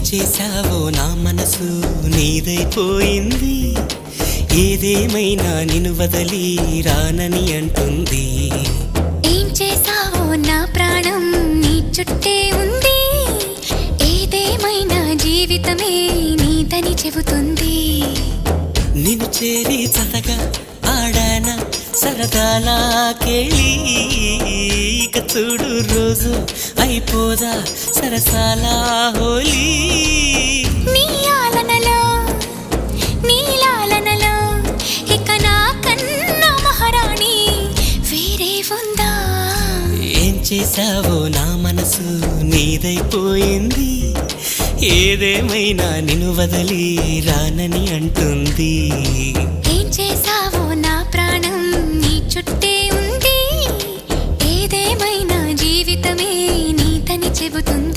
చేశావో నా మనసు నీదైపోయింది, ఏదేమైనా నిన్ను వదలి రానని అంటుంది. ఏం చేశావో నా ప్రాణం నీ చుట్టే ఉంది, ఏదేమైనా జీవితమే నీదని చెబుతుంది. నిన్ను చేరి చతగా ఆడాన సరదాలా కేళి, ఇక చూడు రోజు అయిపోదా సరసాలా హోలీ. నీ ఆలనలో నీ లాలనలో ఇక నా కన్నా మహారాణి వేరే ఉందా? ఏం చేశావో నా మనసు నీదైపోయింది, ఏదేమైనా నిన్ను వదలి రానని అంటుంది. ఏం చేశావో నా ప్రాణం నీ చుట్టే ఉంది, ఏదేమైనా జీవితమే నీదని చెబుతుంది.